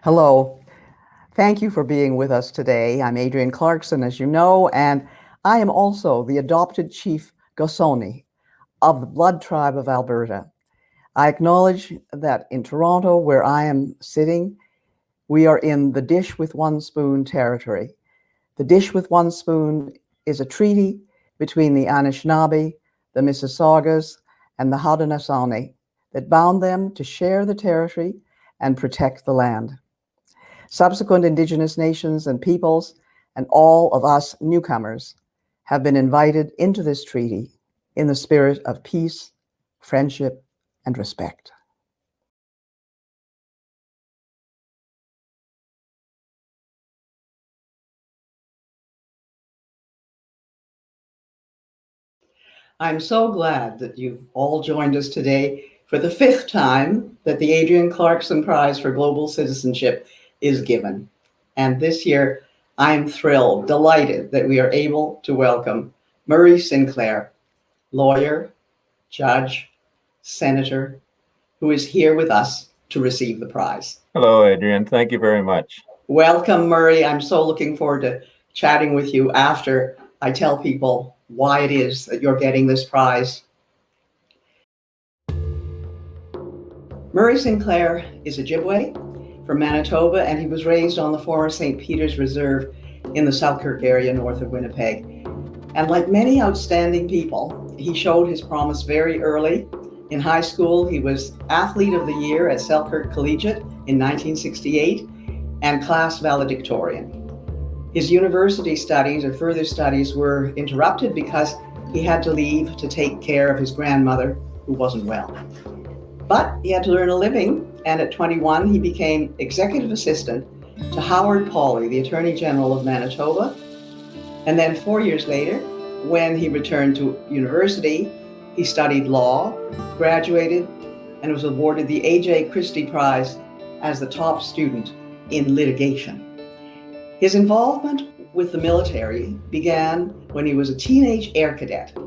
Hello. Thank you for being with us today. I'm Adrienne Clarkson, as you know, and I am also the adopted Chief Gosoni of the Blood Tribe of Alberta. I acknowledge that in Toronto, where I am sitting, we are in the dish with one spoon territory. The dish with one spoon is a treaty between the Anishinaabe, the Mississaugas, and the Haudenosaunee that bound them to share the territory and protect the land. Subsequent Indigenous nations and peoples, and all of us newcomers, have been invited into this treaty in the spirit of peace, friendship, and respect. I'm so glad that you've all joined us today for the fifth time that the Adrienne Clarkson Prize for Global Citizenship is given. And this year, I'm thrilled, delighted that we are able to welcome Murray Sinclair, lawyer, judge, senator, who is here with us to receive the prize. Hello, Adrienne. Thank you very much. Welcome, Murray. I'm so looking forward to chatting with you after I tell people why it is that you're getting this prize. Murray Sinclair is Ojibwe from Manitoba, and he was raised on the former St. Peter's Reserve in the Selkirk area north of Winnipeg. And like many outstanding people, he showed his promise very early. In high school, he was Athlete of the Year at Selkirk Collegiate in 1968 and class valedictorian. His university studies or further studies were interrupted because he had to leave to take care of his grandmother, who wasn't well. But he had to earn a living, and at 21, he became executive assistant to Howard Pauley, the Attorney General of Manitoba. And then 4 years later, when he returned to university, he studied law, graduated, and was awarded the A.J. Christie Prize as the top student in litigation. His involvement with the military began when he was a teenage air cadet,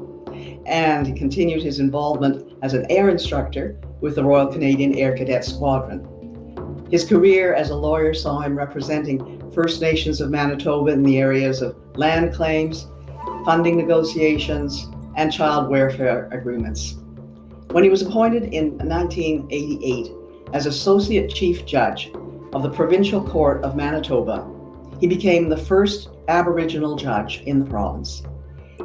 and he continued his involvement as an air instructor with the Royal Canadian Air Cadet Squadron. His career as a lawyer saw him representing First Nations of Manitoba in the areas of land claims, funding negotiations, and child welfare agreements. When he was appointed in 1988 as Associate Chief Judge of the Provincial Court of Manitoba, he became the first Aboriginal judge in the province.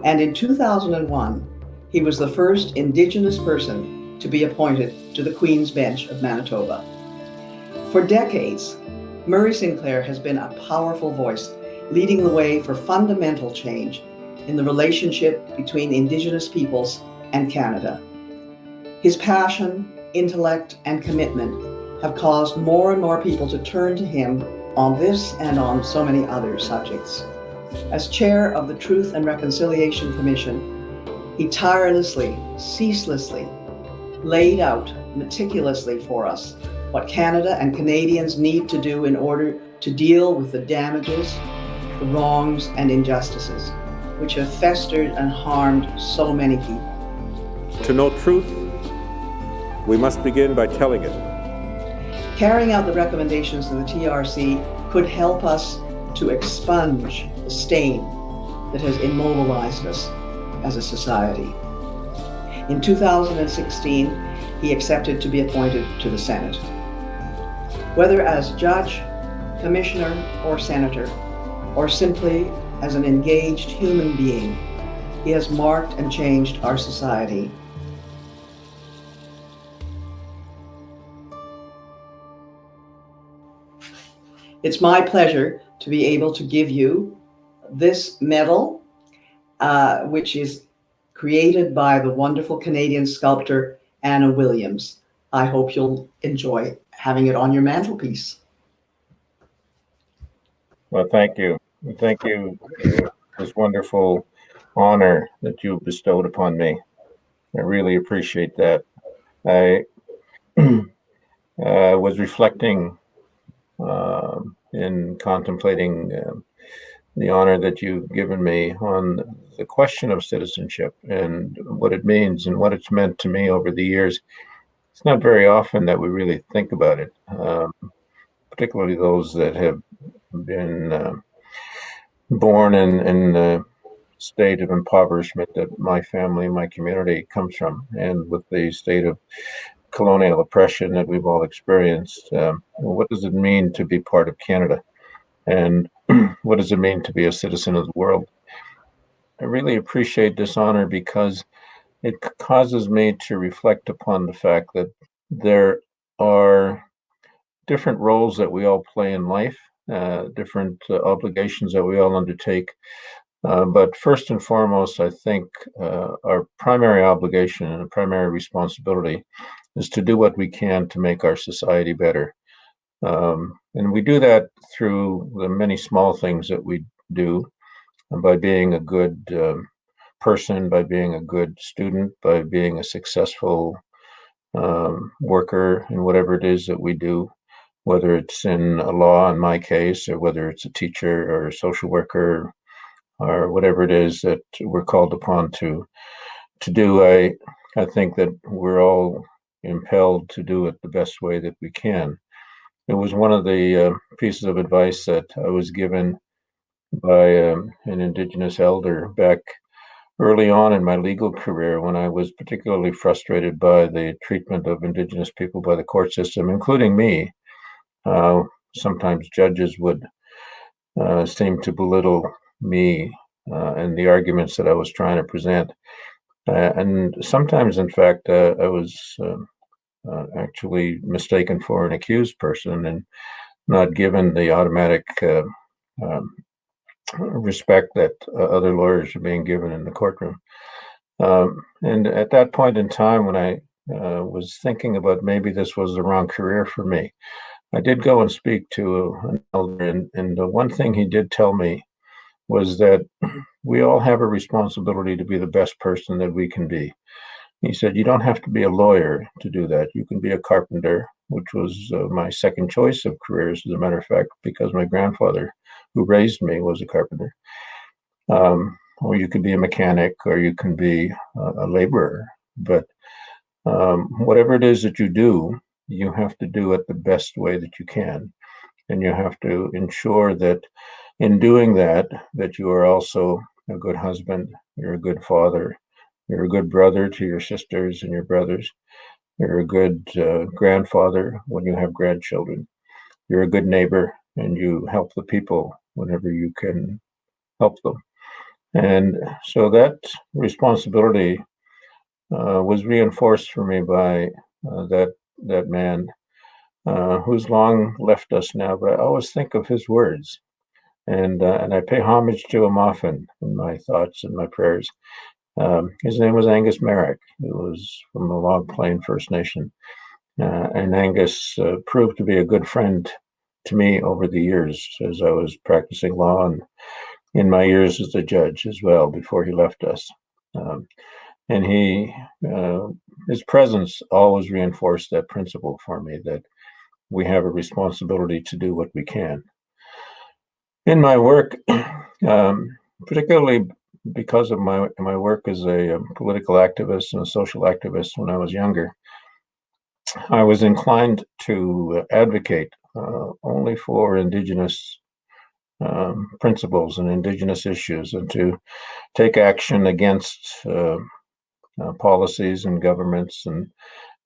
And in 2001, he was the first Indigenous person to be appointed to the Queen's Bench of Manitoba. For decades, Murray Sinclair has been a powerful voice, leading the way for fundamental change in the relationship between Indigenous peoples and Canada. His passion, intellect, and commitment have caused more and more people to turn to him on this and on so many other subjects. As chair of the Truth and Reconciliation Commission, he tirelessly, ceaselessly laid out meticulously for us what Canada and Canadians need to do in order to deal with the damages, the wrongs, and injustices which have festered and harmed so many people. To know truth, we must begin by telling it. Carrying out the recommendations of the TRC could help us to expunge the stain that has immobilized us as a society. In 2016, he accepted to be appointed to the Senate. Whether as judge, commissioner, or senator, or simply as an engaged human being, he has marked and changed our society. It's my pleasure to be able to give you this medal, which is created by the wonderful Canadian sculptor Anna Williams. I hope you'll enjoy having it on your mantelpiece. Well, thank you. Thank you for this wonderful honor that you bestowed upon me. I really appreciate that. I was reflecting in contemplating the honor that you've given me on the question of citizenship and what it means and what it's meant to me over the years. It's not very often that we really think about it. particularly those that have been born in the state of impoverishment that my family, my community comes from, and with the state of colonial oppression that we've all experienced. What does it mean to be part of Canada? And what does it mean to be a citizen of the world? I really appreciate this honor because it causes me to reflect upon the fact that there are different roles that we all play in life, different obligations that we all undertake. But first and foremost, I think our primary obligation and primary responsibility is to do what we can to make our society better. And we do that through the many small things that we do, by being a good person, by being a good student, by being a successful worker in whatever it is that we do, whether it's in a law in my case, or whether it's a teacher or a social worker, or whatever it is that we're called upon to do. I think that we're all impelled to do it the best way that we can. It was one of the pieces of advice that I was given by an Indigenous elder back early on in my legal career, when I was particularly frustrated by the treatment of Indigenous people by the court system, including me. Sometimes judges would seem to belittle me and the arguments that I was trying to present. And sometimes, in fact, I was actually mistaken for an accused person and not given the automatic respect that other lawyers are being given in the courtroom. And at that point in time, when I was thinking about maybe this was the wrong career for me, I did go and speak to an elder, and the one thing he did tell me was that we all have a responsibility to be the best person that we can be. He said, you don't have to be a lawyer to do that. You can be a carpenter, which was my second choice of careers, as a matter of fact, because my grandfather, who raised me, was a carpenter. Or you could be a mechanic, or you can be a laborer. But whatever it is that you do, you have to do it the best way that you can. And you have to ensure that in doing that, that you are also a good husband, you're a good father, you're a good brother to your sisters and your brothers, you're a good grandfather when you have grandchildren, you're a good neighbor, and you help the people whenever you can help them. And so that responsibility was reinforced for me by that man who's long left us now, but I always think of his words. And I pay homage to him often in my thoughts and my prayers. His name was Angus Merrick. He was from the Log Plain First Nation. And Angus proved to be a good friend to me over the years as I was practicing law, and in my years as a judge as well, before he left us. And his presence always reinforced that principle for me, that we have a responsibility to do what we can. In my work, particularly because of my work as a political activist and a social activist when I was younger, I was inclined to advocate only for Indigenous principles and Indigenous issues, and to take action against policies and governments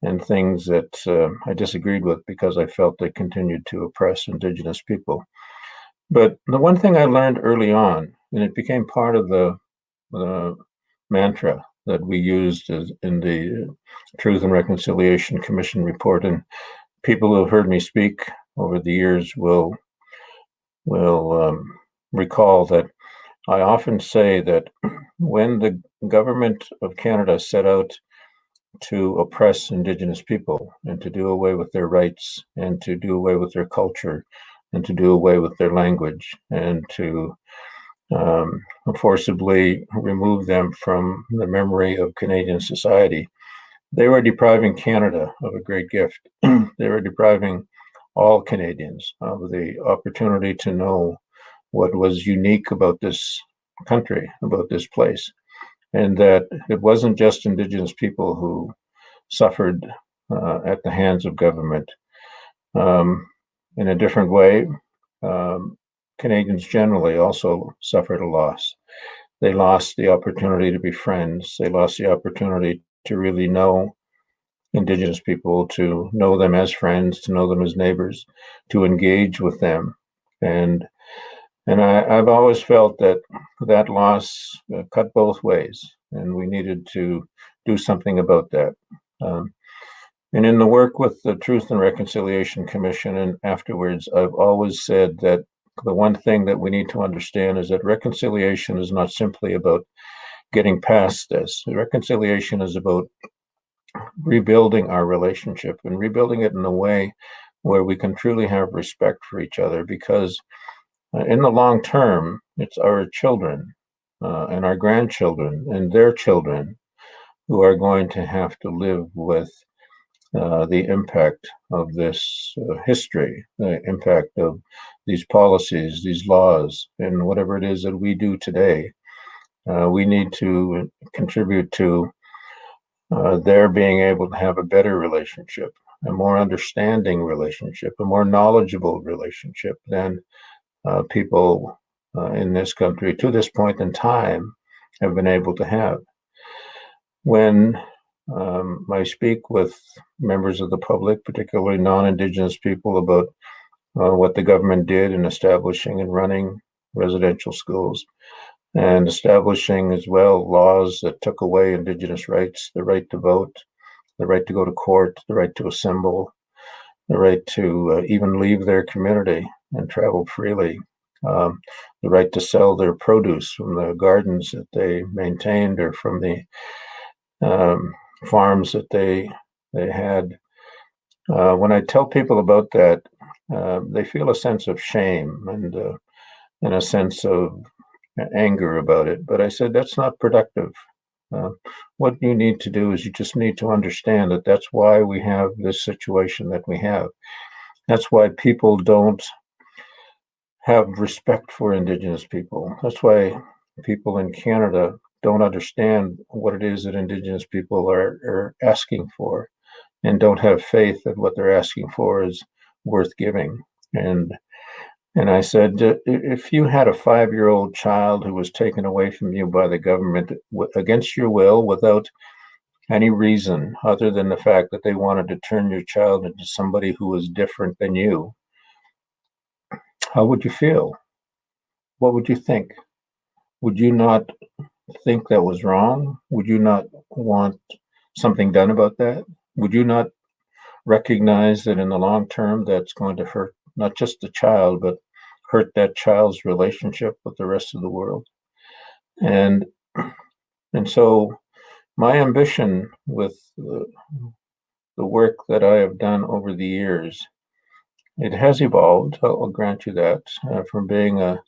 and things that I disagreed with, because I felt they continued to oppress Indigenous people. But the one thing I learned early on, and it became part of the mantra that we used in the Truth and Reconciliation Commission report, and people who have heard me speak over the years will recall that I often say that when the government of Canada set out to oppress Indigenous people and to do away with their rights and to do away with their culture and to do away with their language and to forcibly remove them from the memory of Canadian society, they were depriving Canada of a great gift. They were depriving all Canadians of the opportunity to know what was unique about this country, about this place, and that it wasn't just Indigenous people who suffered at the hands of government. in a different way, Canadians generally also suffered a loss. They lost the opportunity to be friends. They lost the opportunity to really know Indigenous people, to know them as friends, to know them as neighbors, to engage with them. And I've always felt that that loss cut both ways, and we needed to do something about that. And in the work with the Truth and Reconciliation Commission and afterwards, I've always said that the one thing that we need to understand is that reconciliation is not simply about getting past this. Reconciliation is about rebuilding our relationship and rebuilding it in a way where we can truly have respect for each other, because in the long term, it's our children and our grandchildren and their children who are going to have to live with the impact of this history, the impact of these policies, these laws, and whatever it is that we do today. We need to contribute to their being able to have a better relationship, a more understanding relationship, a more knowledgeable relationship than people in this country to this point in time have been able to have. When I speak with members of the public, particularly non-Indigenous people, about what the government did in establishing and running residential schools and establishing as well laws that took away Indigenous rights, the right to vote, the right to go to court, the right to assemble, the right to even leave their community and travel freely, the right to sell their produce from the gardens that they maintained or from the farms that they had. When I tell people about that, they feel a sense of shame and a sense of anger about it. But I said, that's not productive. What you need to do is you just need to understand that that's why we have this situation that we have. That's why people don't have respect for Indigenous people. That's why people in Canada don't understand what it is that Indigenous people are asking for, and don't have faith that what they're asking for is worth giving. And I said, if you had a 5-year-old child who was taken away from you by the government against your will, without any reason other than the fact that they wanted to turn your child into somebody who was different than you, how would you feel? What would you think? Would you not think that was wrong? Would you not want something done about that? Would you not recognize that in the long term that's going to hurt not just the child, but hurt that child's relationship with the rest of the world? And so my ambition with the work that I have done over the years, it has evolved, I'll grant you that, from being a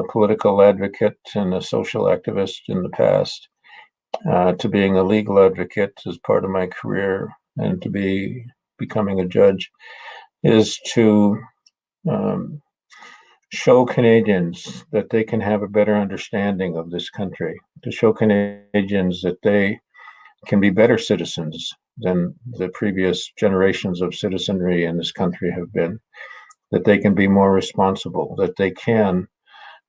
political advocate and a social activist in the past, to being a legal advocate as part of my career, and to becoming a judge, is to show Canadians that they can have a better understanding of this country, to show Canadians that they can be better citizens than the previous generations of citizenry in this country have been, that they can be more responsible, that they can,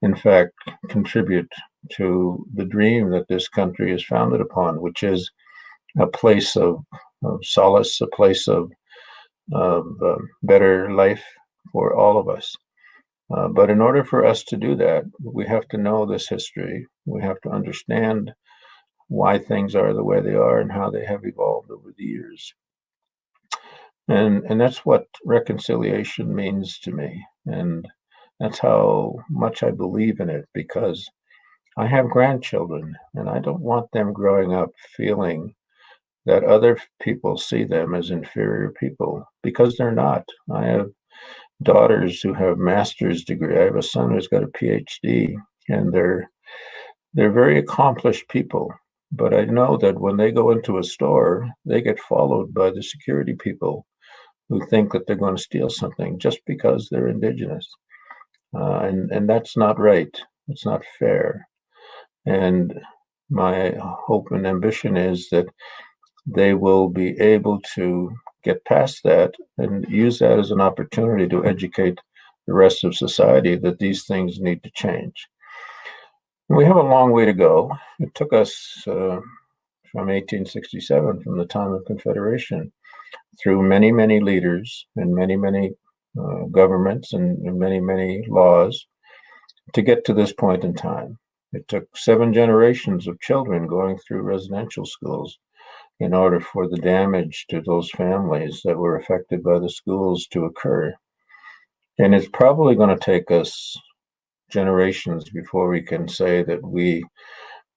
in fact, contribute to the dream that this country is founded upon, which is a place of solace, a place of better life for all of us. But in order for us to do that, we have to know this history. We have to understand why things are the way they are and how they have evolved over the years. And that's what reconciliation means to me. And that's how much I believe in it, because I have grandchildren, and I don't want them growing up feeling that other people see them as inferior people, because they're not. I have daughters who have master's degree. I have a son who's got a PhD, and they're very accomplished people. But I know that when they go into a store, they get followed by the security people who think that they're going to steal something just because they're Indigenous. And that's not right. It's not fair. And my hope and ambition is that they will be able to get past that and use that as an opportunity to educate the rest of society that these things need to change. We have a long way to go. It took us from 1867, from the time of Confederation, through many, many leaders and many, many governments and many, many laws to get to this point in time. It took 7 generations of children going through residential schools in order for the damage to those families that were affected by the schools to occur. And it's probably going to take us generations before we can say that we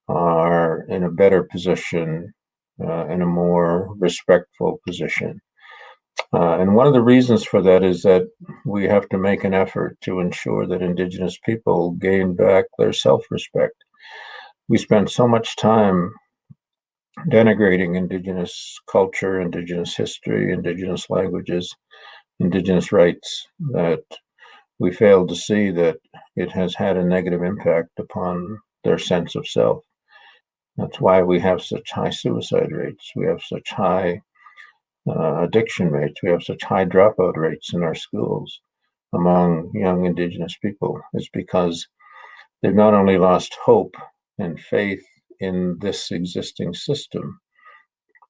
are in a better position, in a more respectful position. And one of the reasons for that is that we have to make an effort to ensure that Indigenous people gain back their self-respect. We spend so much time denigrating Indigenous culture, Indigenous history, Indigenous languages, Indigenous rights, that we fail to see that it has had a negative impact upon their sense of self. That's why we have such high suicide rates. We have such high addiction rates. We have such high dropout rates in our schools among young Indigenous people. It's because they've not only lost hope and faith in this existing system,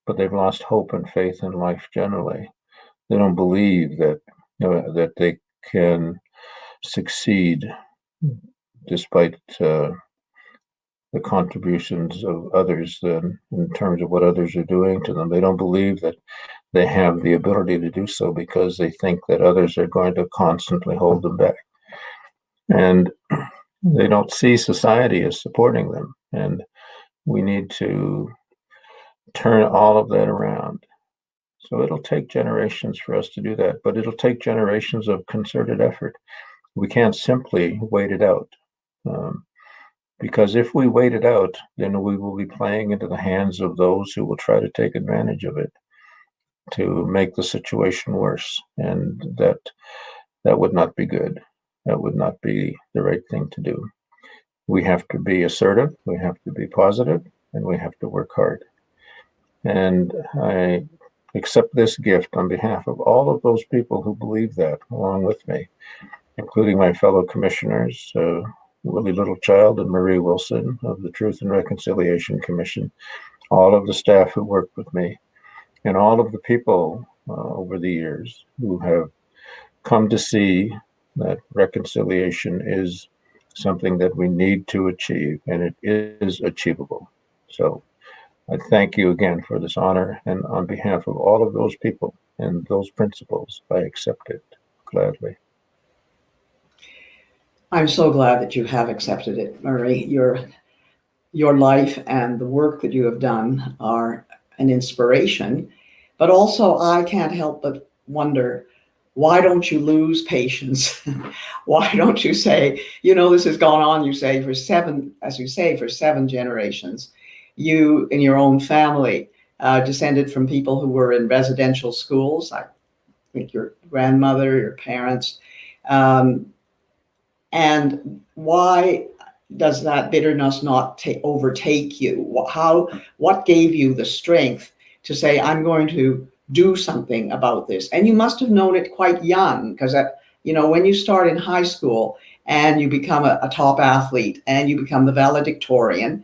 but they've lost hope and faith in life generally. They don't believe that that they can succeed despite the contributions of others in terms of what others are doing to them. They don't believe that they have the ability to do so because they think that others are going to constantly hold them back. And they don't see society as supporting them. And we need to turn all of that around. So it'll take generations for us to do that, but it'll take generations of concerted effort. We can't simply wait it out. Because if we wait it out, then we will be playing into the hands of those who will try to take advantage of it to make the situation worse. And that would not be good. That would not be the right thing to do. We have to be assertive, we have to be positive, and we have to work hard. And I accept this gift on behalf of all of those people who believe that along with me, including my fellow commissioners, Willie Littlechild and Marie Wilson of the Truth and Reconciliation Commission, all of the staff who worked with me, and all of the people over the years who have come to see that reconciliation is something that we need to achieve, and it is achievable. So I thank you again for this honor, and on behalf of all of those people and those principles, I accept it gladly. I'm so glad that you have accepted it, Murray. Your life and the work that you have done are an inspiration, but also I can't help but wonder, why don't you lose patience? Why don't you say, this has gone on, you say, for 7 generations. You, in your own family, descended from people who were in residential schools. I think your grandmother, your parents. And why does that bitterness not overtake you? What gave you the strength to say, I'm going to do something about this? And you must have known it quite young, because when you start in high school and you become a top athlete and you become the valedictorian,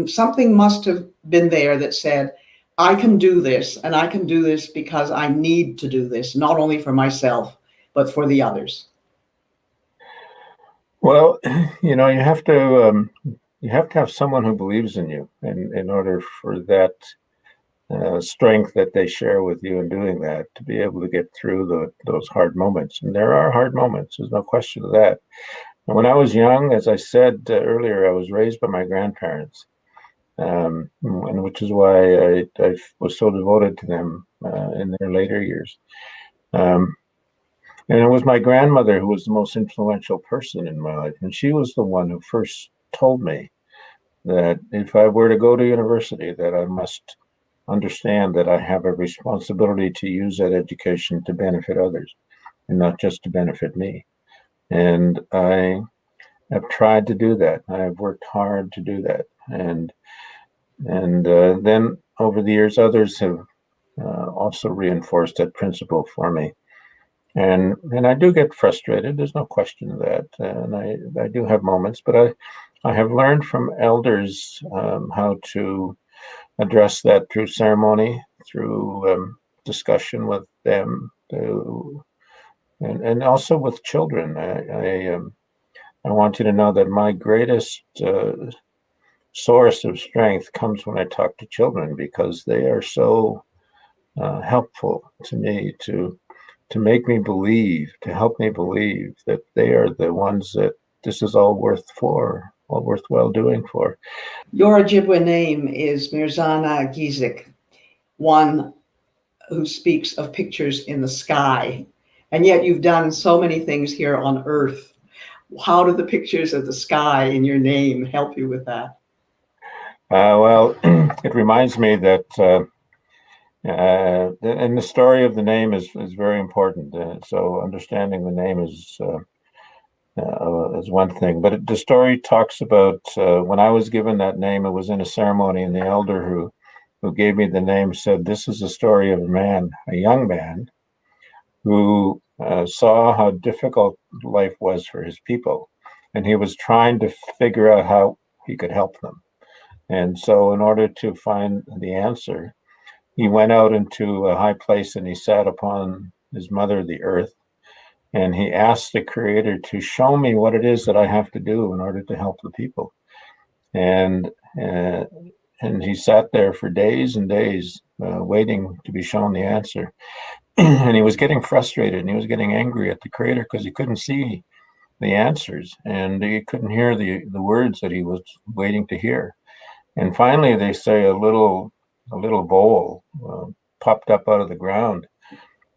something must have been there that said, I can do this, and I can do this because I need to do this, not only for myself, but for the others. Well, you have to have someone who believes in you, and in order for that strength that they share with you in doing that, to be able to get through those hard moments. And there are hard moments, there's no question of that. And when I was young, as I said earlier, I was raised by my grandparents, and which is why I was so devoted to them in their later years. And it was my grandmother who was the most influential person in my life. And she was the one who first told me that if I were to go to university, that I must understand that I have a responsibility to use that education to benefit others and not just to benefit me. And I have tried to do that. I have worked hard to do that. And then over the years, others have also reinforced that principle for me. And I do get frustrated. There's no question of that. And I do have moments, but I have learned from elders how to address that through ceremony, through discussion with them, and also with children. I want you to know that my greatest source of strength comes when I talk to children, because they are so helpful to me to make me believe, to help me believe that they are the ones that this is all worthwhile doing for. Your Ojibwe name is Mirzana Gizik, one who speaks of pictures in the sky, and yet you've done so many things here on Earth. How do the pictures of the sky in your name help you with that? Well, it reminds me that, and the story of the name is very important. So understanding the name is one thing, but the story talks about when I was given that name. It was in a ceremony, and the elder who gave me the name said, "This is a story of a young man, who saw how difficult life was for his people, and he was trying to figure out how he could help them. And so in order to find the answer, he went out into a high place and he sat upon his mother, the earth, and he asked the Creator to show me what it is that I have to do in order to help the people." And he sat there for days and days waiting to be shown the answer. And he was getting frustrated and he was getting angry at the Creator because he couldn't see the answers and he couldn't hear the words that he was waiting to hear. And finally, they say a little vole popped up out of the ground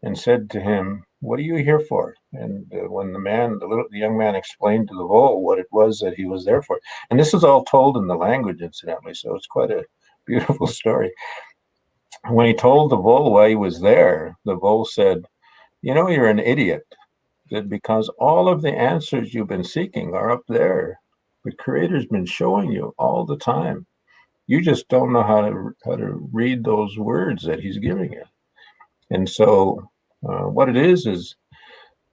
and said to him, "What are you here for?" And when the young man explained to the vole what it was that he was there for, and this is all told in the language, incidentally, so it's quite a beautiful story. When he told the vole why he was there, the vole said, "You know, you're an idiot, that because all of the answers you've been seeking are up there. The Creator's been showing you all the time. You just don't know how to read those words that he's giving you." And so what it is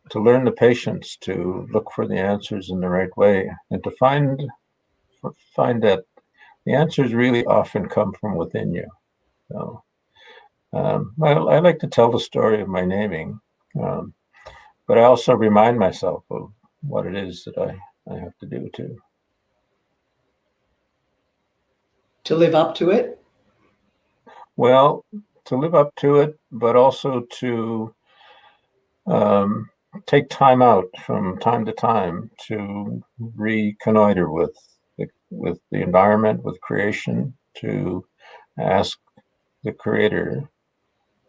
to learn the patience, to look for the answers in the right way, and to find that the answers really often come from within you. So, I like to tell the story of my naming, but I also remind myself of what it is that I have to do too. To live up to it? Well, to live up to it, but also to take time out from time to time to reconnoiter with the environment, with creation, to ask the Creator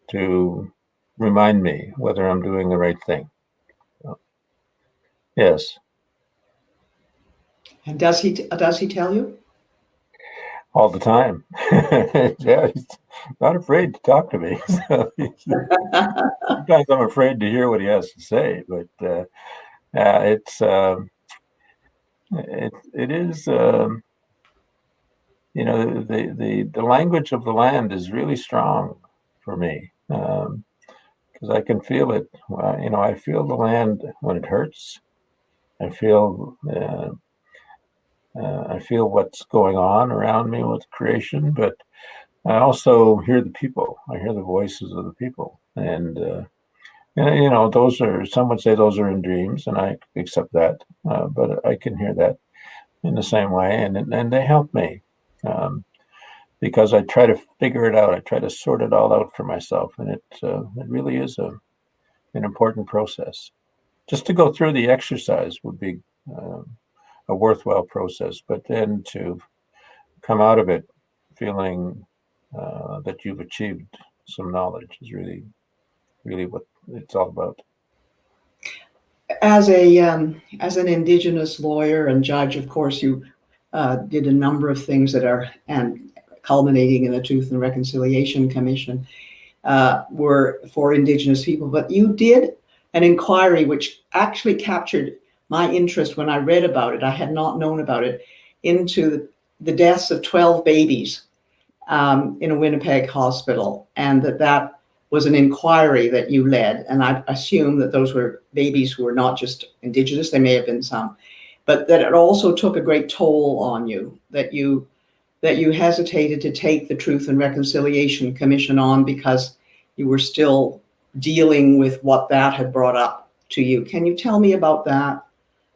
to remind me whether I'm doing the right thing. Yes. And does he tell you? All the time. Yeah, he's not afraid to talk to me. So sometimes I'm afraid to hear what he has to say, but it is the language of the land is really strong for me, because I can feel it. I feel the land when it hurts. I feel what's going on around me with creation, but I also hear the people. I hear the voices of the people, and those are, some would say those are in dreams, and I accept that. But I can hear that in the same way, and they help me, because I try to figure it out. I try to sort it all out for myself, and it really is an important process. Just to go through the exercise would be a worthwhile process, but then to come out of it feeling that you've achieved some knowledge is really, really what it's all about. As an Indigenous lawyer and judge, of course, you did a number of things that are, and culminating in the Truth and Reconciliation Commission, were for Indigenous people. But you did an inquiry which actually captured my interest when I read about it. I had not known about it, into the deaths of 12 babies in a Winnipeg hospital, and that was an inquiry that you led. And I assume that those were babies who were not just Indigenous, there may have been some, but that it also took a great toll on you, that you hesitated to take the Truth and Reconciliation Commission on because you were still dealing with what that had brought up to you. Can you tell me about that?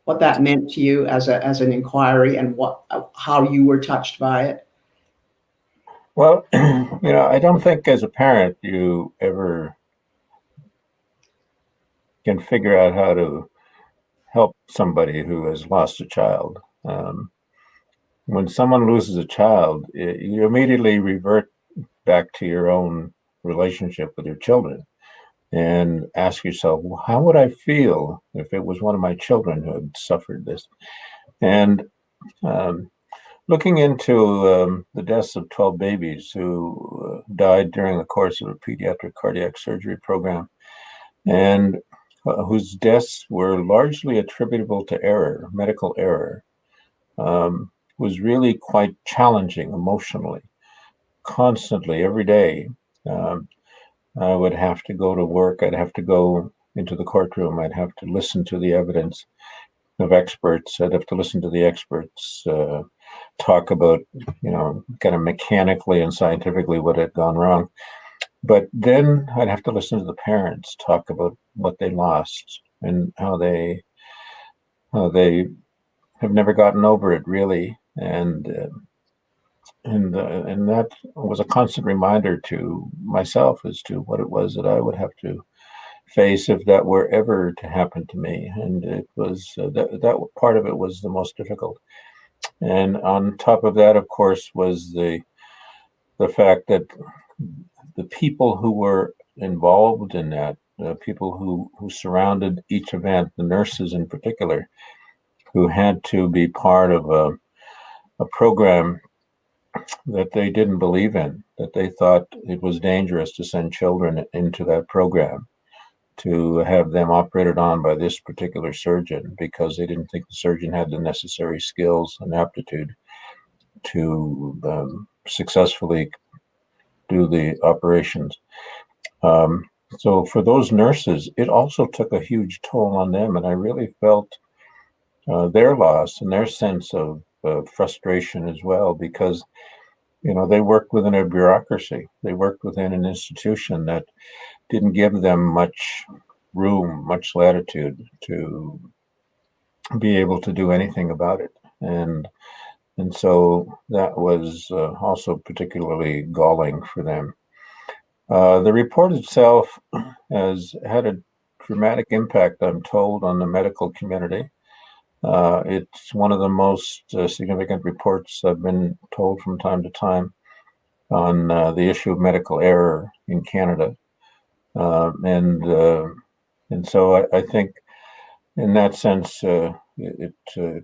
What that meant to you as an inquiry, and how you were touched by it? Well, I don't think as a parent you ever can figure out how to help somebody who has lost a child. When someone loses a child, you immediately revert back to your own relationship with your children and ask yourself, well, how would I feel if it was one of my children who had suffered this? And looking into the deaths of 12 babies who died during the course of a pediatric cardiac surgery program, and whose deaths were largely attributable to error, medical error, was really quite challenging emotionally. Constantly, every day, I would have to go to work. I'd have to go into the courtroom. I'd have to listen to the evidence of experts. I'd have to listen to the experts talk about, kind of mechanically and scientifically what had gone wrong. But then I'd have to listen to the parents talk about what they lost and how they have never gotten over it, really. And that was a constant reminder to myself as to what it was that I would have to face if that were ever to happen to me. And it was that part of it was the most difficult. And on top of that, of course, was the fact that the people who were involved in that, the people who surrounded each event, the nurses in particular, who had to be part of a program that they didn't believe in, that they thought it was dangerous to send children into that program, to have them operated on by this particular surgeon because they didn't think the surgeon had the necessary skills and aptitude to successfully do the operations. So for those nurses, it also took a huge toll on them, and I really felt their loss and their sense of frustration as well, because they worked within a bureaucracy. They worked within an institution that didn't give them much room, much latitude to be able to do anything about it. And so that was also particularly galling for them. The report itself has had a dramatic impact, I'm told, on the medical community. It's one of the most significant reports I've been told from time to time on the issue of medical error in Canada. And so I think in that sense, it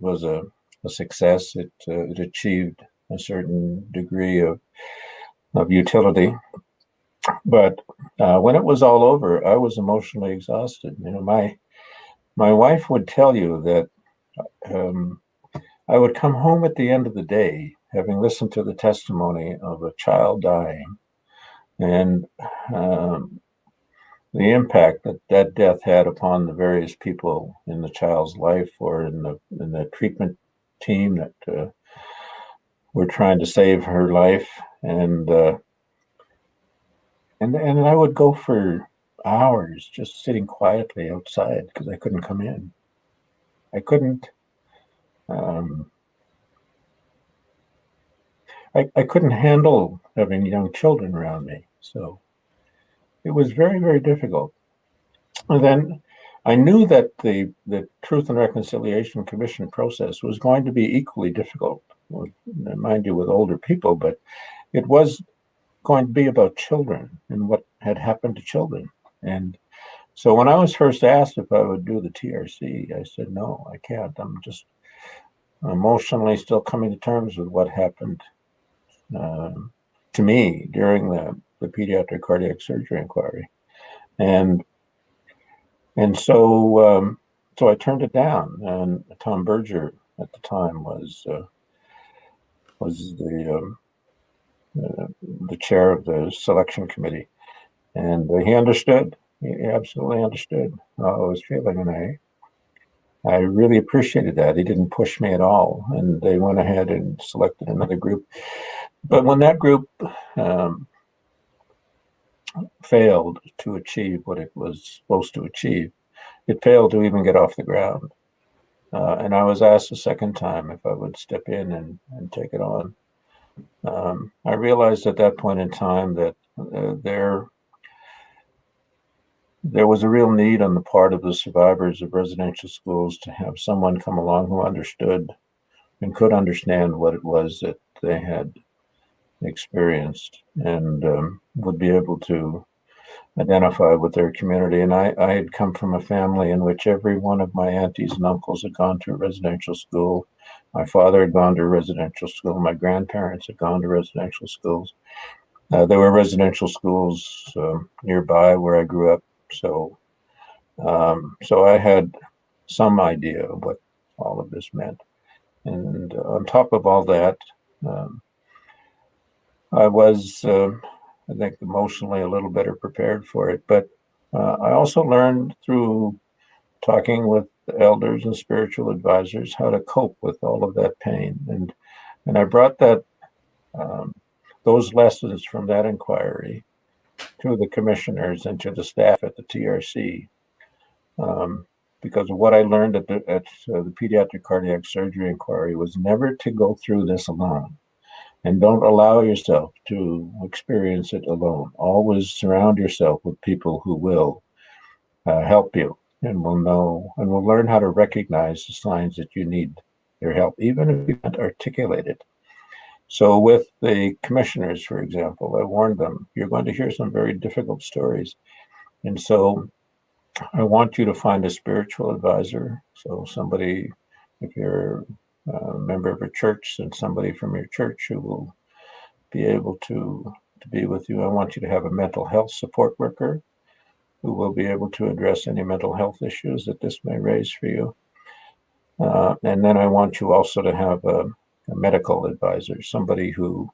was a success. It achieved a certain degree of utility. But when it was all over, I was emotionally exhausted. My wife would tell you that I would come home at the end of the day, having listened to the testimony of a child dying, and the impact that death had upon the various people in the child's life or in the treatment team that were trying to save her life, and I would go for hours just sitting quietly outside because I couldn't come in. I couldn't. I couldn't handle having young children around me, so it was very, very difficult. And then I knew that the Truth and Reconciliation Commission process was going to be equally difficult, mind you, with older people, but it was going to be about children and what had happened to children. And so when I was first asked if I would do the TRC, I said, no, I can't. I'm just emotionally still coming to terms with what happened to me during the pediatric cardiac surgery inquiry. And so I turned it down, and Tom Berger at the time was the the chair of the selection committee. And he understood. He absolutely understood how I was feeling, and I really appreciated that. He didn't push me at all, and they went ahead and selected another group. But when that group failed to achieve what it was supposed to achieve, it failed to even get off the ground. And I was asked a second time if I would step in and take it on. I realized at that point in time that there was a real need on the part of the survivors of residential schools to have someone come along who understood and could understand what it was that they had experienced, and would be able to identify with their community. And I had come from a family in which every one of my aunties and uncles had gone to a residential school. My father had gone to a residential school. My grandparents had gone to residential schools. There were residential schools nearby where I grew up. So I had some idea of what all of this meant. And on top of all that, I was, I think, emotionally a little better prepared for it. But I also learned through talking with elders and spiritual advisors how to cope with all of that pain. And I brought that those lessons from that inquiry to the commissioners and to the staff at the TRC, because of what I learned at the pediatric cardiac surgery inquiry was never to go through this alone. And don't allow yourself to experience it alone. Always surround yourself with people who will help you and will know and will learn how to recognize the signs that you need their help, even if you can't articulate it. So with the commissioners, for example, I warned them, you're going to hear some very difficult stories. And so I want you to find a spiritual advisor. So somebody, if you're a member of a church, and somebody from your church who will be able to be with you. I want you to have a mental health support worker who will be able to address any mental health issues that this may raise for you. And then I want you also to have a medical advisor, somebody who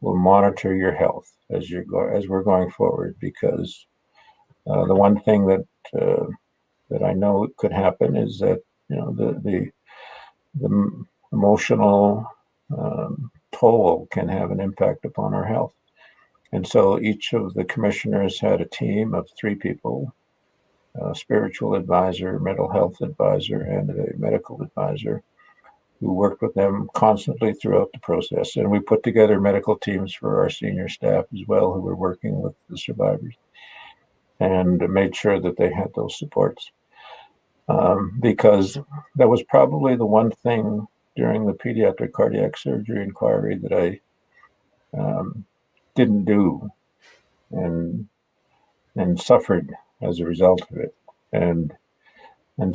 will monitor your health as we're going forward, because the one thing that I know could happen is that the emotional toll can have an impact upon our health. And so each of the commissioners had a team of 3 people, a spiritual advisor, mental health advisor, and a medical advisor, who worked with them constantly throughout the process. And we put together medical teams for our senior staff as well, who were working with the survivors, and made sure that they had those supports. Because that was probably the one thing during the pediatric cardiac surgery inquiry that I didn't do, and suffered as a result of it. And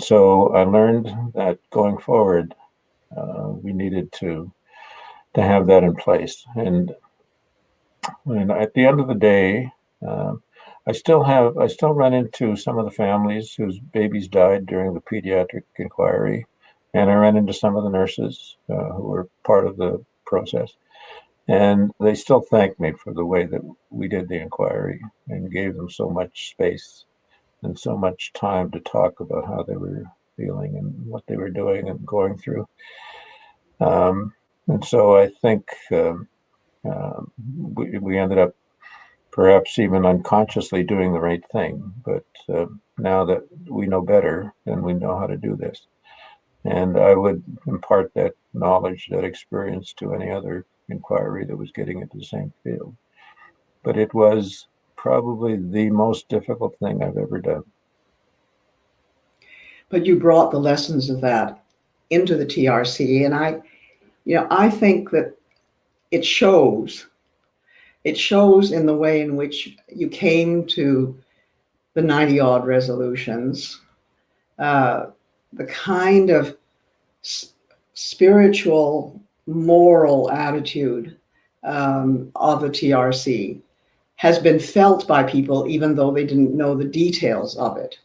so I learned that going forward, we needed to have that in place. And at the end of the day, I still run into some of the families whose babies died during the pediatric inquiry, and I ran into some of the nurses who were part of the process, and they still thank me for the way that we did the inquiry and gave them so much space and so much time to talk about how they were feeling and what they were doing and going through. And so I think we ended up perhaps even unconsciously doing the right thing. But now that we know better, then we know how to do this. And I would impart that knowledge, that experience to any other inquiry that was getting into the same field. But it was probably the most difficult thing I've ever done. But you brought the lessons of that into the TRC, and I think that it shows in the way in which you came to the 90 odd resolutions, the kind of spiritual, moral attitude of the TRC has been felt by people, even though they didn't know the details of it.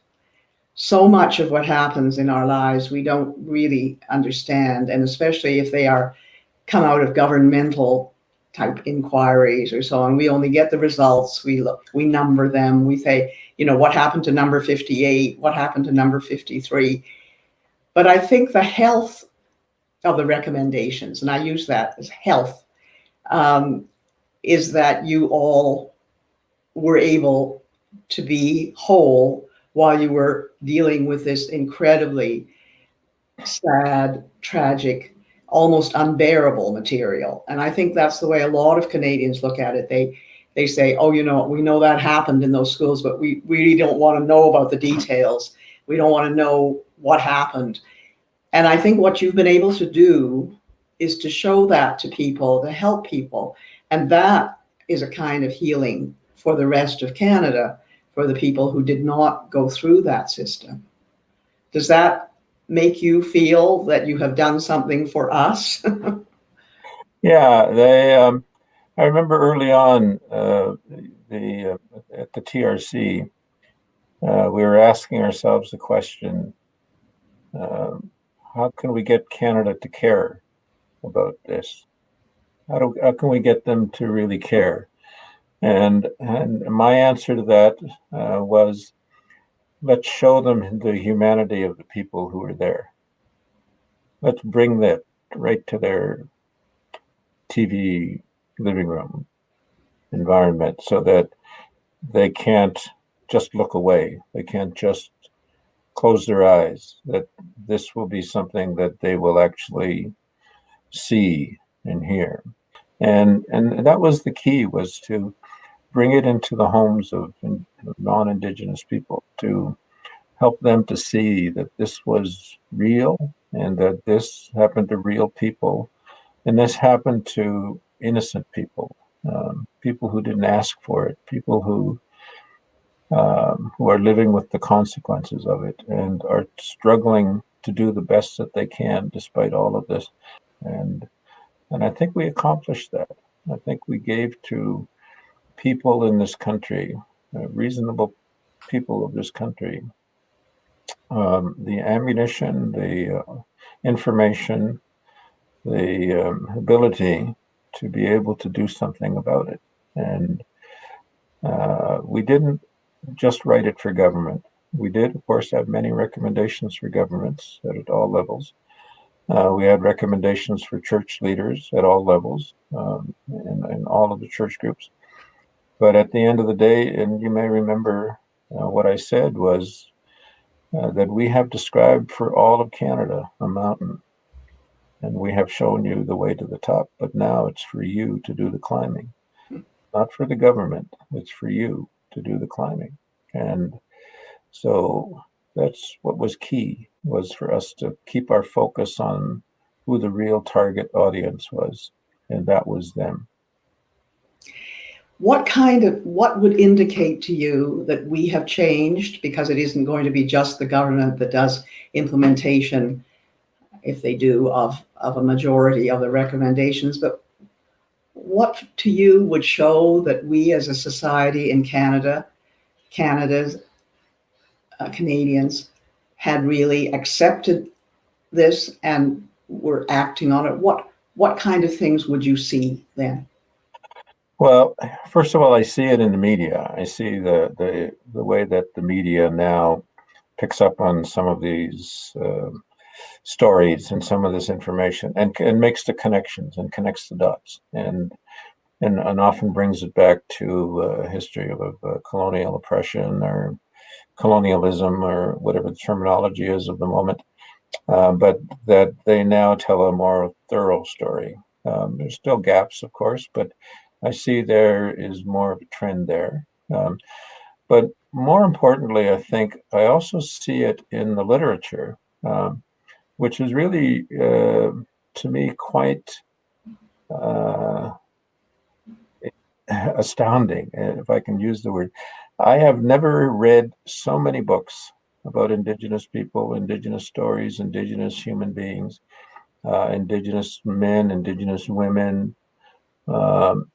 So much of what happens in our lives we don't really understand, and especially if they come out of governmental type inquiries or so on. We only get the results. We number them. We say, what happened to number 58? What happened to number 53? But I think the health of the recommendations, and I use that as health, is that you all were able to be whole while you were dealing with this incredibly sad, tragic, almost unbearable material. And I think that's the way a lot of Canadians look at it. They say, oh, we know that happened in those schools, but we really don't want to know about the details. We don't want to know what happened. And I think what you've been able to do is to show that to people, to help people. And that is a kind of healing for the rest of Canada, for the people who did not go through that system. Does that make you feel that you have done something for us? Yeah, I remember early on at the TRC, we were asking ourselves the question, how can we get Canada to care about this? How can we get them to really care? And my answer to that was, let's show them the humanity of the people who are there. Let's bring that right to their TV living room environment so that they can't just look away. They can't just close their eyes, that this will be something that they will actually see and hear. And that was the key, was to bring it into the homes of non-Indigenous people, to help them to see that this was real and that this happened to real people. And this happened to innocent people, people who didn't ask for it, people who are living with the consequences of it and are struggling to do the best that they can despite all of this. And I think we accomplished that. I think we gave to people in this country, reasonable people of this country, the ammunition, the information, the ability to be able to do something about it. And we didn't just write it for government. We did, of course, have many recommendations for governments at all levels. We had recommendations for church leaders at all levels, in all of the church groups. But at the end of the day, and you may remember what I said was that we have described for all of Canada a mountain, and we have shown you the way to the top, but now it's for you to do the climbing. Not for the government, it's for you to do the climbing. And so that's what was key, was for us to keep our focus on who the real target audience was, and that was them. What would indicate to you that we have changed, because it isn't going to be just the government that does implementation, if they do, of a majority of the recommendations, but what to you would show that we as a society in Canada's Canadians had really accepted this and were acting on it? What kind of things would you see then? Well, first of all, I see it in the media. I see the way that the media now picks up on some of these stories and some of this information and makes the connections and connects the dots and often brings it back to a history of colonial oppression or colonialism or whatever the terminology is of the moment, but that they now tell a more thorough story. There's still gaps, of course, but I see there is more of a trend there. But more importantly, I think I also see it in the literature, which is really, to me, quite astounding, if I can use the word. I have never read so many books about Indigenous people, Indigenous stories, Indigenous human beings, Indigenous men, Indigenous women,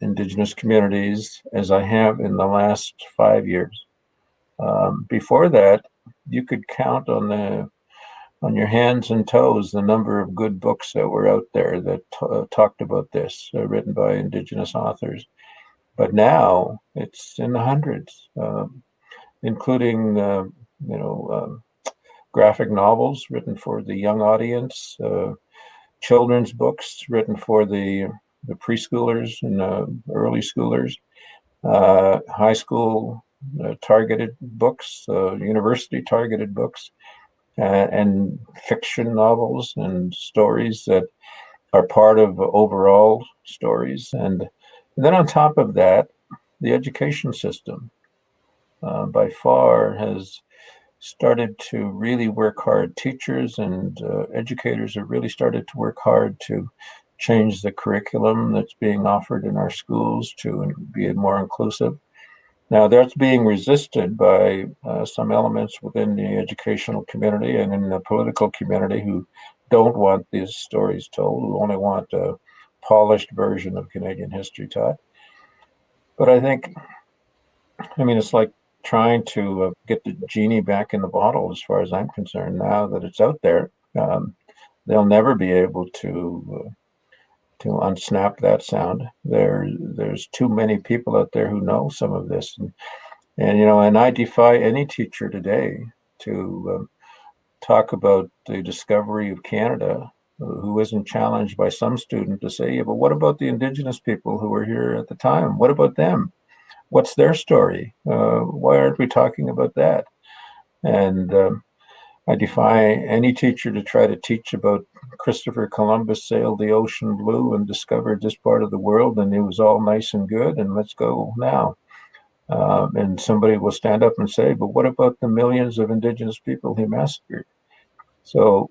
Indigenous communities as I have in the last 5 years. Before that, you could count on on your hands and toes the number of good books that were out there that talked about this, written by Indigenous authors. But now it's in the hundreds, including graphic novels written for the young audience, children's books written for the preschoolers and early schoolers, high school targeted books, university targeted books, and fiction novels and stories that are part of overall stories. And then on top of that, the education system by far has started to really work hard. Teachers and educators have really started to work hard to change the curriculum that's being offered in our schools to be more inclusive. Now, that's being resisted by some elements within the educational community and in the political community who don't want these stories told, who only want a polished version of Canadian history taught. But I think, it's like trying to get the genie back in the bottle, as far as I'm concerned. Now that it's out there, they'll never be able to unsnap that sound. There's too many people out there who know some of this, and I defy any teacher today to talk about the discovery of Canada who isn't challenged by some student to say, yeah, but what about the Indigenous people who were here at the time? What about them? What's their story? Why aren't we talking about that? And I defy any teacher to try to teach about Christopher Columbus sailed the ocean blue and discovered this part of the world, and it was all nice and good, and let's go now. And somebody will stand up and say, but what about the millions of Indigenous people he massacred? So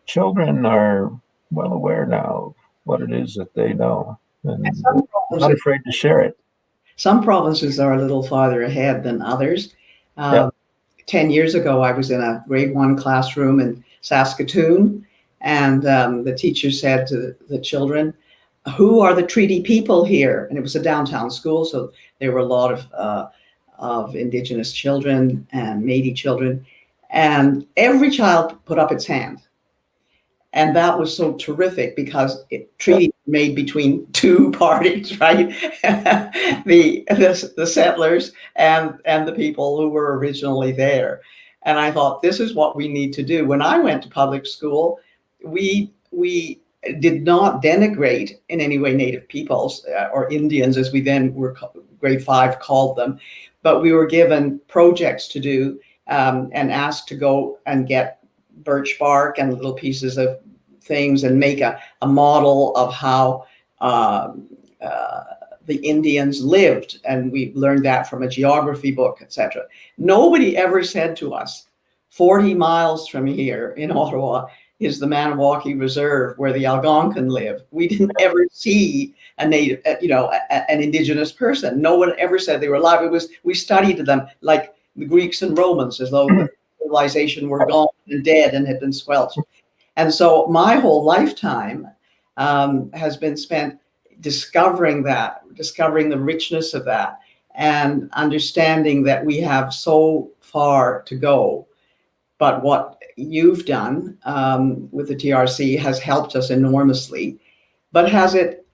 children are well aware now of what it is that they know, and they're not afraid to share it. Some provinces are a little farther ahead than others. 10 years ago, I was in a grade 1 classroom in Saskatoon, and the teacher said to the children, who are the treaty people here? And it was a downtown school, so there were a lot of Indigenous children and Métis children, and every child put up its hand. And that was so terrific because treaty made between two parties, right? the settlers and the people who were originally there. And I thought, this is what we need to do. When I went to public school, we did not denigrate in any way Native peoples or Indians, as we then were grade 5 called them, but we were given projects to do and asked to go and get birch bark and little pieces of things and make a model of how the Indians lived. And we learned that from a geography book, etc. Nobody ever said to us, 40 miles from here in Ottawa is the Maniwaki Reserve where the Algonquin live. We didn't ever see a native, an Indigenous person. No one ever said they were alive. We studied them like the Greeks and Romans, as though the civilization were gone and dead and had been squelched. And so my whole lifetime has been spent discovering the richness of that, and understanding that we have so far to go. But what you've done with the TRC has helped us enormously. But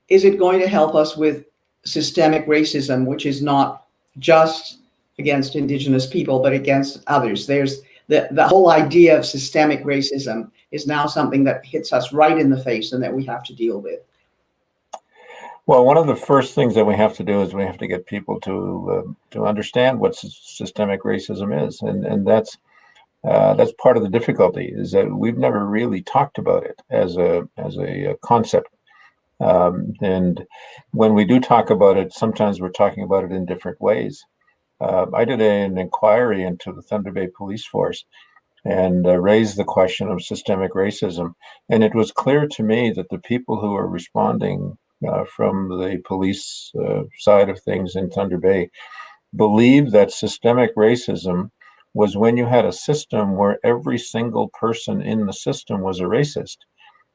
is it going to help us with systemic racism, which is not just against Indigenous people, but against others? There's the whole idea of systemic racism is now something that hits us right in the face and that we have to deal with. Well, one of the first things that we have to do is we have to get people to understand what systemic racism is, and that's part of the difficulty, is that we've never really talked about it as a concept. And when we do talk about it, sometimes we're talking about it in different ways. I did an inquiry into the Thunder Bay Police Force and raised the question of systemic racism. And it was clear to me that the people who are responding from the police side of things in Thunder Bay believed that systemic racism was when you had a system where every single person in the system was a racist.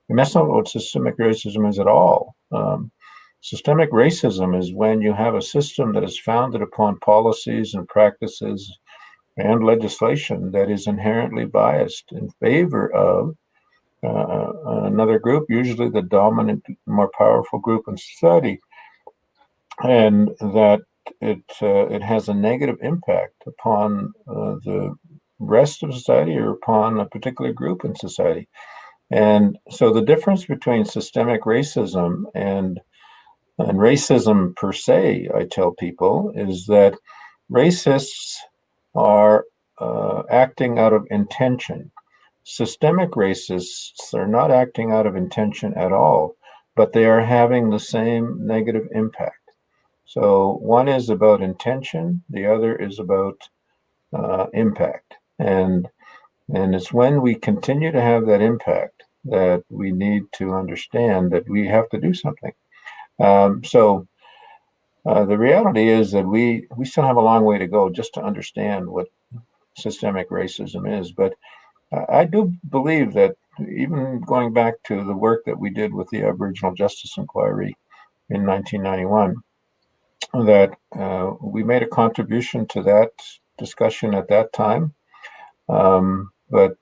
And that's not what systemic racism is at all. Systemic racism is when you have a system that is founded upon policies and practices and legislation that is inherently biased in favor of another group, usually the dominant, more powerful group in society, and that it has a negative impact upon the rest of society or upon a particular group in society. And so the difference between systemic racism and racism per se, I tell people, is that racists are acting out of intention. Systemic racists are not acting out of intention at all, but they are having the same negative impact. So one is about intention, the other is about impact. And it's when we continue to have that impact that we need to understand that we have to do something. So the reality is that we still have a long way to go just to understand what systemic racism is. But I do believe that even going back to the work that we did with the Aboriginal Justice Inquiry in 1991, that we made a contribution to that discussion at that time. But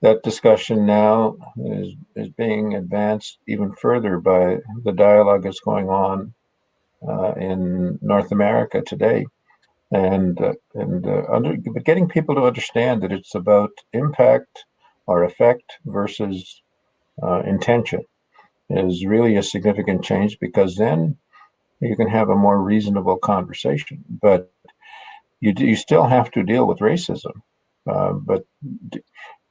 that discussion now is being advanced even further by the dialogue that's going on in North America today, and getting people to understand that it's about impact or effect versus intention is really a significant change, because then you can have a more reasonable conversation. But you still have to deal with racism. But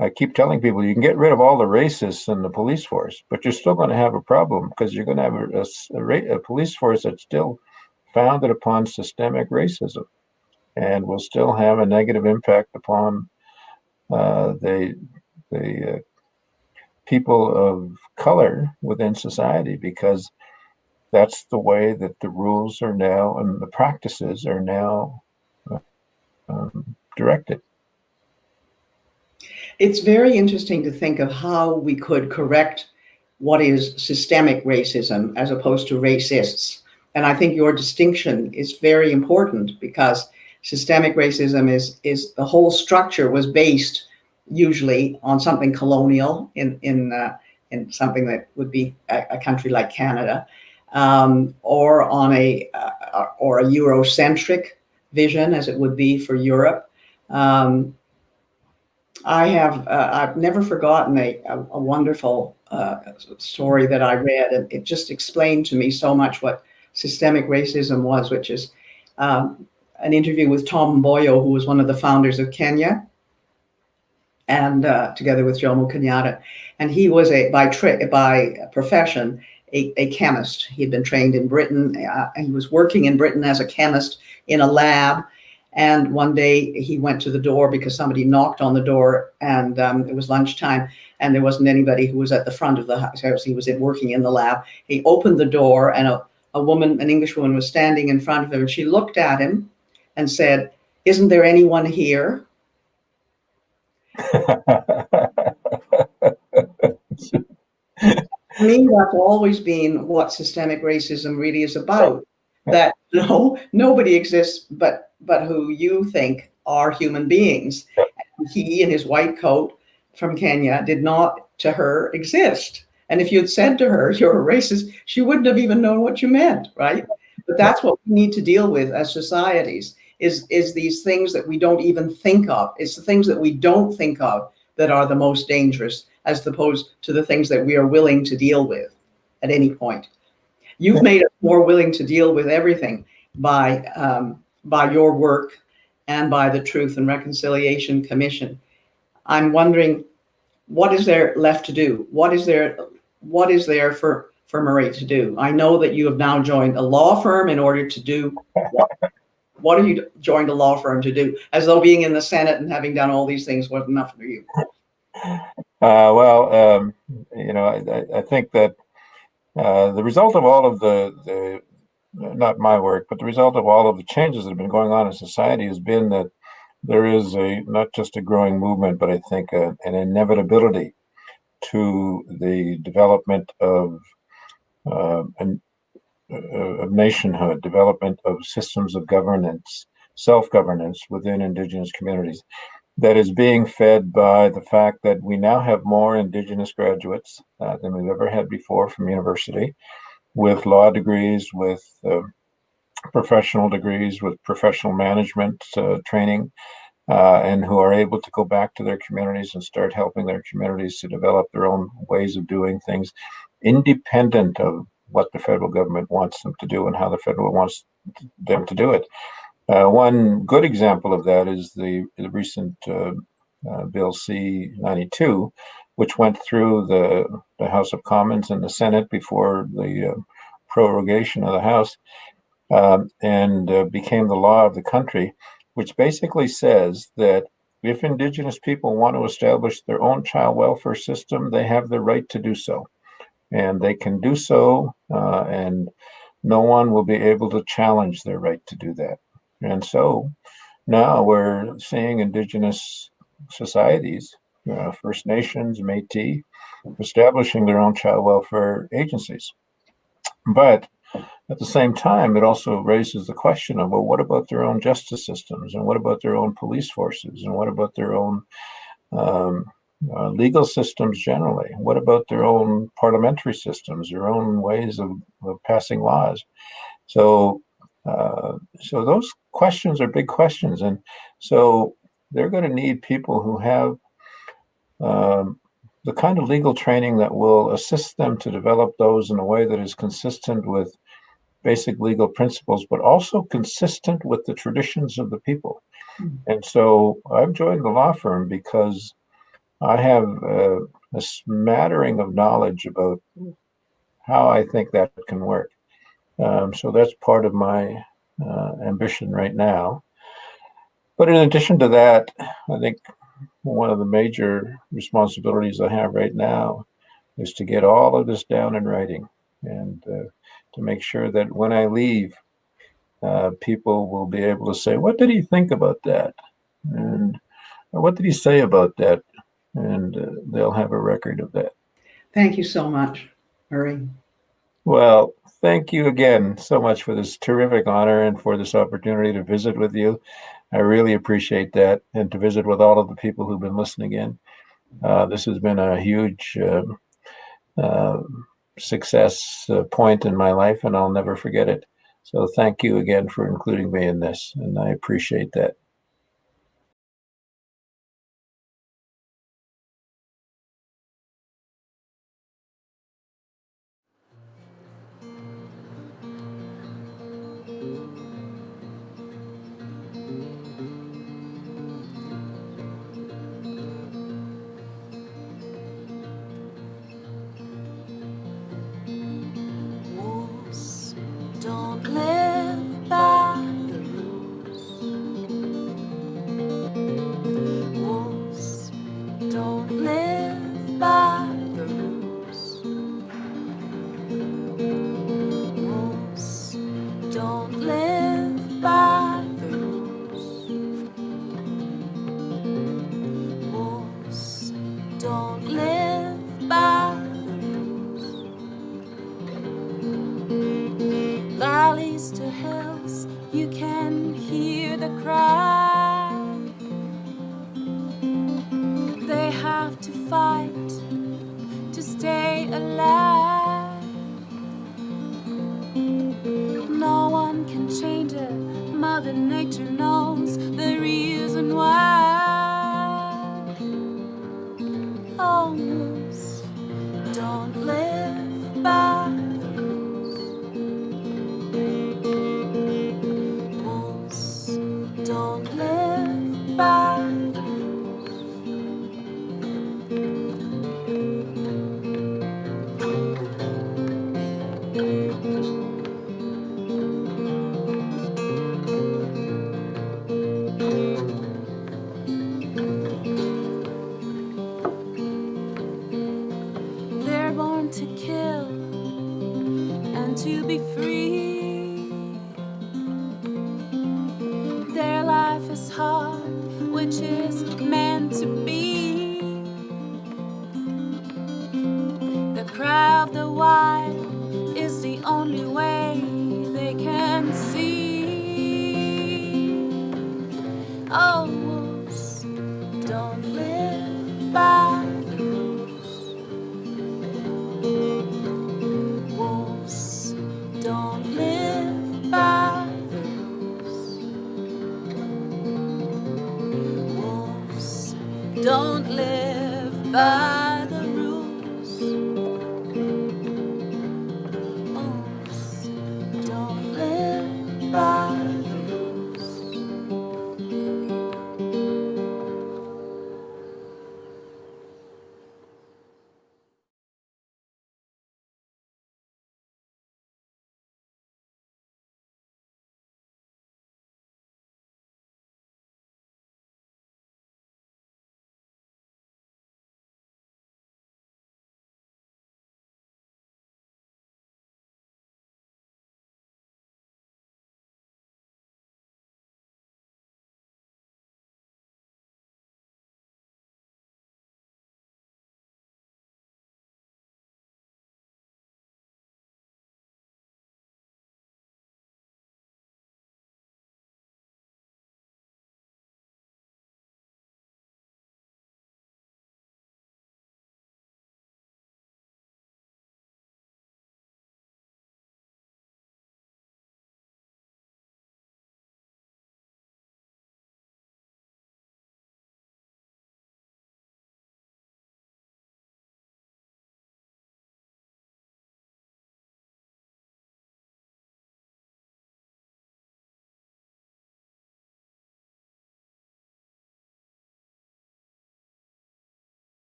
I keep telling people you can get rid of all the racists in the police force, but you're still going to have a problem, because you're going to have a police force that's still founded upon systemic racism and will still have a negative impact upon the people of color within society, because that's the way that the rules are now and the practices are now directed. It's very interesting to think of how we could correct what is systemic racism as opposed to racists. And I think your distinction is very important, because systemic racism is the whole structure was based usually on something colonial in something that would be a country like Canada, or on a Eurocentric vision, as it would be for Europe. I've never forgotten a wonderful story that I read, and it just explained to me so much what systemic racism was, which is an interview with Tom Mboyo, who was one of the founders of Kenya, and together with Jomo Kenyatta. And he was by profession a chemist. He had been trained in Britain, and he was working in Britain as a chemist in a lab. And one day he went to the door because somebody knocked on the door, and it was lunchtime, and there wasn't anybody who was at the front of the house. He was working in the lab. He opened the door, and a woman, an English woman, was standing in front of him, and she looked at him and said, "Isn't there anyone here?" To me, that's always been what systemic racism really is about. That nobody exists but who you think are human beings. And he in his white coat from Kenya did not, to her, exist. And if you'd said to her, "You're a racist," she wouldn't have even known what you meant, right? But that's what we need to deal with as societies, is these things that we don't even think of. It's the things that we don't think of that are the most dangerous, as opposed to the things that we are willing to deal with at any point. You've made us more willing to deal with everything by your work and by the Truth and Reconciliation Commission. I'm wondering, what is there left to do? What is there for Murray to do? I know that you have now joined a law firm in order to do what? What have you joined a law firm to do? As though being in the Senate and having done all these things wasn't enough for you. I think that the result of all of the not my work, but the result of all of the changes that have been going on in society has been that there is not just a growing movement, but I think an inevitability to the development of nationhood, development of systems of governance self-governance within Indigenous communities that is being fed by the fact that we now have more Indigenous graduates than we've ever had before from university, with law degrees, with professional degrees, with professional management training, and who are able to go back to their communities and start helping their communities to develop their own ways of doing things, independent of what the federal government wants them to do and how the federal wants them to do it. One good example of that is the recent Bill C-92, which went through the House of Commons and the Senate before the prorogation of the House, and became the law of the country, which basically says that if Indigenous people want to establish their own child welfare system, they have the right to do so. And they can do so, and no one will be able to challenge their right to do that. And so now we're seeing Indigenous societies, First Nations, Métis, establishing their own child welfare agencies. But at the same time, it also raises the question of, well, what about their own justice systems? And what about their own police forces? And what about their own legal systems generally? What about their own parliamentary systems, their own ways of passing laws? So those questions are big questions. And so they're going to need people who have the kind of legal training that will assist them to develop those in a way that is consistent with basic legal principles, but also consistent with the traditions of the people. And so I've joined the law firm because I have a smattering of knowledge about how I think that can work. So that's part of my ambition right now. But in addition to that, I think one of the major responsibilities I have right now is to get all of this down in writing and to make sure that when I leave, people will be able to say, what did he think about that? And what did he say about that? And they'll have a record of that. Thank you so much, Murray. Well, thank you again so much for this terrific honor and for this opportunity to visit with you. I really appreciate that, and to visit with all of the people who've been listening in. This has been a huge success point in my life, and I'll never forget it. So thank you again for including me in this, and I appreciate that. Wolves don't live by the rules. Wolves don't live by the rules. Wolves don't live by the rules. Wolves don't live by the rules. Valleys to hills, you can hear the cry. They have to fight to stay alive. No one can change it, Mother Nature knows the reason why. Oh, wolves don't live by the rules. Wolves don't live by the rules. They're born to kill and to be free. Their life is hard, which is meant to be.